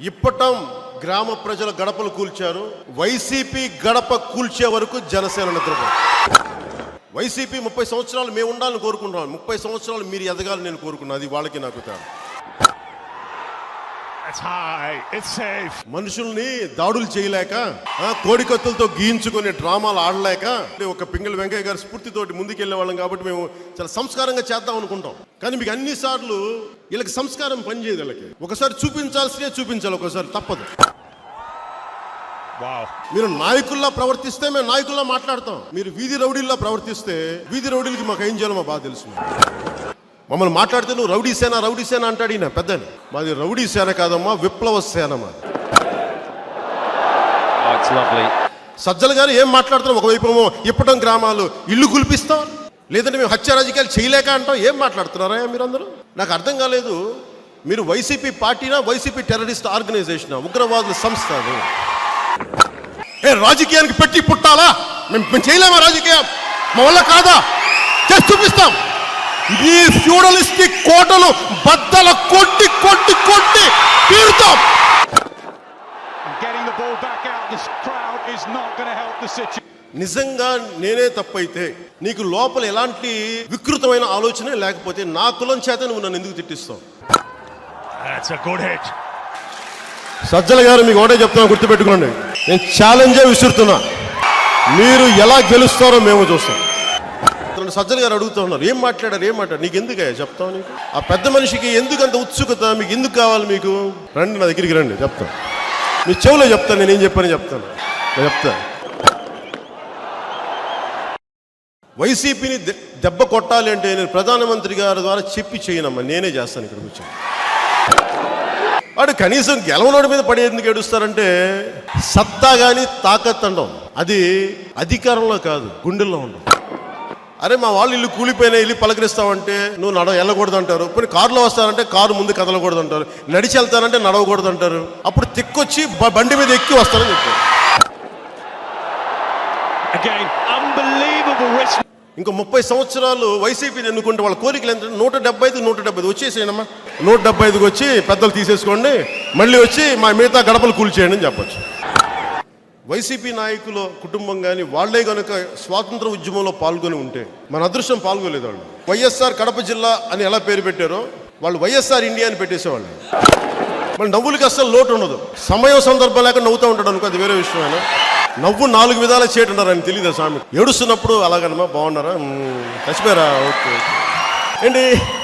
ఇప్పటం గ్రామ ప్రజల గడపలు కూల్చారు. వైసీపీ గడప కూల్చే వరకు జనసేన నిద్రపోదు. వైసీపీ 30 సంవత్సరాలు మేము ఉండాలని కోరుకుంటున్నాను. 30 సంవత్సరాలు మీరు ఎదగాలని నేను కోరుకున్నాను. అది వాళ్ళకి నాకు తేడా. మనుషుల్ని దాడులు చేయలేక, కోడికత్తులతో గీయించుకునే డ్రామాలు ఆడలేక, ఒక పింగళి వెంకయ్య గారి స్ఫూర్తితోటి ముందుకెళ్లే వాళ్ళం కాబట్టి మేము చాలా సంస్కారంగా చేద్దాం అనుకుంటాం. కానీ మీకు అన్ని సార్లు వీళ్ళకి సంస్కారం పనిచేయదు. వీళ్ళకి ఒకసారి చూపించాల్సినే చూపించాలి, ఒకసారి తప్పదు. మీరు నాయకుల్లా ప్రవర్తిస్తే మేము నాయకుల్లా మాట్లాడతాం. మీరు వీధి రౌడీల్లా ప్రవర్తిస్తే వీధి రౌడీలకి మాకు ఏం చేయాలో మా బాగా తెలుసు. మమ్మల్ని మాట్లాడితే నువ్వు రౌడీ సేన అంటాడు ఈయన పెద్దని. మాది రౌడీ సేన కాదమ్మా, విప్లవ సేన మాది. సజ్జల గారు ఏం మాట్లాడుతున్నాం? ఒకవైపు ఇప్పటం గ్రామాలు ఇల్లు కుల్పిస్తాం, లేదంటే మేము హత్య రాజకీయాలు చేయలేక అంటాం. ఏం మాట్లాడుతున్నారా మీరందరూ? నాకు అర్థం కాలేదు. మీరు వైసీపీ పార్టీనా, వైసీపీ టెర్రరిస్ట్ ఆర్గనైజేషన్, ఉగ్రవాదుల సంస్థ? రాజకీయానికి పెట్టి పుట్టాలా? మేము చేయలేమా రాజకీయం? మా వల్ల కాదా? చేసి చూపిస్తాం. ఈ ఫ్యూడలిస్టిక్ కోటలు బద్దల కొట్టి కొట్టి కొట్టి తీరుతాం. నిజంగా నేనే తప్పైతే, నీకు లోపల ఎలాంటి వికృతమైన ఆలోచన లేకపోతే, నా కులం చేత నువ్వు నన్ను ఎందుకు తిట్టిస్తావు? సజ్జల గారు మీకు ఒకటే చెప్తున్నా, గుర్తుపెట్టుకోండి. నేను ఛాలెంజే విసురుతున్నా. మీరు ఎలా గెలుస్తారో మేము చూస్తాం. సజ్జల గారు అడుగుతూ ఉన్నారు, ఏం మాట్లాడారు? నీకు ఎందుకు చెప్తావు? నీకు ఆ పెద్ద మనిషికి ఎందుకు అంత ఉత్సుకత? మీకు ఎందుకు కావాలి? మీకు రండి, నా దగ్గరికి రండి, చెప్తాను. మీ చెవులో చెప్తాను, నేనేం చెప్పని చెప్తాను. వైసీపీని దెబ్బ కొట్టాలి అంటే నేను ప్రధానమంత్రి గారి ద్వారా చెప్పి చేయనమ్మా, నేనే చేస్తాను. ఇక్కడ కూర్చొని వాడు కనీసం గెలవనోడి మీద పడి ఎందుకు ఏడుస్తారంటే, సత్తా కానీ తాకత్ అండం. అది అధికారంలో కాదు, గుండెల్లో ఉండవు. అరే మా వాళ్ళు ఇల్లు కూలిపోయినా ఇల్లు పలకరిస్తామంటే నువ్వు వెళ్ళకూడదు అంటారు. పోనీ కారులో వస్తారంటే కారు ముందు కదలకూడదు అంటారు. నడిచి వెళ్తానంటే నడవకూడదు అంటారు. అప్పుడు తిక్కొచ్చి బండి మీద ఎక్కి వస్తారని చెప్పారు. ఇంకో 30 సంవత్సరాలు వైసీపీని ఎన్నుకుంటే వాళ్ళ కోరికలు ఎంత? 175 వచ్చేసేయనమ్మా. 175కి వచ్చి పెద్దలు తీసేసుకోండి, మళ్ళీ వచ్చి మా మిగతా గడపలు కూల్చేయండి అని చెప్పచ్చు. వైసీపీ నాయకుల కుటుంబం కానీ వాళ్లే కనుక స్వాతంత్ర ఉద్యమంలో పాల్గొని ఉంటే, మన అదృష్టం పాల్గొలేదు. వాళ్ళు వైఎస్ఆర్ కడప జిల్లా అని ఎలా పేరు పెట్టారో వాళ్ళు వైఎస్ఆర్ ఇండియా అని పెట్టేసేవాళ్ళు. మళ్ళీ నవ్వులకి అస్సలు లోటు ఉండదు. సమయం సందర్భం లేక నవ్వుతూ ఉంటాడు అనుకో, అది వేరే విషయమైనా. నవ్వు 4 విధాలా చేయటున్నారు అని తెలియదు స్వామి. ఏడుస్తున్నప్పుడు అలాగనమ్మా, బాగున్నారా, చచ్చిపోయారా, ఓకే. ఏంటి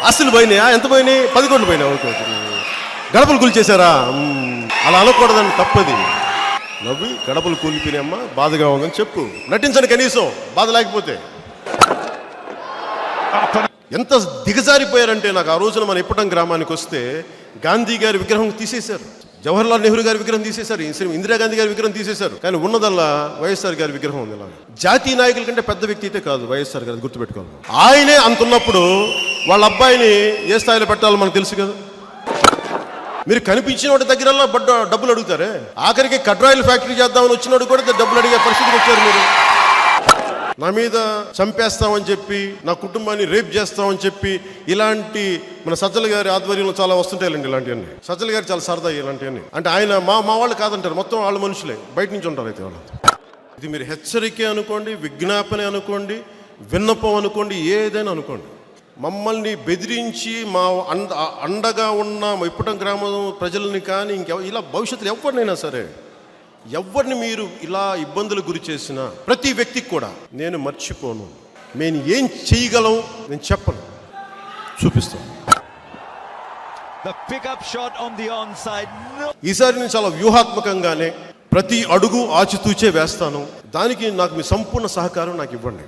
అసలు పోయినాయా? ఎంత పోయినాయి? 10 కోట్లు పోయినా, ఓకే. గడపలు కూల్చేశారా? అలా అనకూడదని, తప్పది. నవ్వి గడపలు కూలిపోయినాయమ్మా, బాధగా ఉందని చెప్పు. నటించండి కనీసం, బాధ లేకపోతే. ఎంత దిగజారిపోయారంటే, నాకు ఆ రోజున మన ఇప్పటం గ్రామానికి వస్తే గాంధీ గారి విగ్రహం తీసేశారు, జవహర్లాల్ నెహ్రూ గారి విగ్రహం తీసేశారు, ఇందిరాగాంధీ గారి విగ్రహం తీసేశారు. కానీ ఉన్నదల్లా వైఎస్ఆర్ గారి విగ్రహం ఉంది. ఇలా జాతీయ నాయకుల కంటే పెద్ద వ్యక్తి అయితే కాదు వైఎస్ఆర్ గారు, గుర్తుపెట్టుకోవాలి. ఆయనే అంతున్నప్పుడు వాళ్ళ అబ్బాయిని ఏ స్థాయిలో పెట్టాలో మనకు తెలుసు కదా. మీరు కనిపించిన వాటి దగ్గరల్లా డబ్బులు అడుగుతారే. ఆఖరికి కడ్రాయిల్ ఫ్యాక్టరీ చేద్దామని వచ్చినోడు కూడా డబ్బులు అడిగే పరిస్థితికి వచ్చారు. మీరు నా మీద చంపేస్తామని చెప్పి, నా కుటుంబాన్ని రేప్ చేస్తామని చెప్పి, ఇలాంటి మన సజ్జల గారి ఆధ్వర్యంలో చాలా వస్తుంటాయండి ఇలాంటివన్నీ. సజ్జల గారు చాలా సరదా ఇలాంటివన్నీ. అంటే ఆయన మా వాళ్ళు కాదంటారు, మొత్తం వాళ్ళ మనుషులే, బయట నుంచి ఉంటారు. అయితే వాళ్ళు ఇది మీరు హెచ్చరిక అనుకోండి, విజ్ఞాపన అనుకోండి, విన్నపం అనుకోండి, ఏదైనా అనుకోండి. మమ్మల్ని బెదిరించి మా అండగా ఉన్న ఇప్పటం గ్రామం ప్రజల్ని కానీ ఇలా భవిష్యత్తులో ఎవరినైనా సరే, ఎవరిని మీరు ఇలా ఇబ్బందులకు గురి చేసినా ప్రతి వ్యక్తికి కూడా నేను మర్చిపోను. నేను ఏం చేయగలం నేను చెప్పను, చూపిస్తాను. ఈసారి నేను చాలా వ్యూహాత్మకంగానే ప్రతి అడుగు ఆచితూచే వేస్తాను. దానికి నాకు మీ సంపూర్ణ సహకారం నాకు ఇవ్వండి.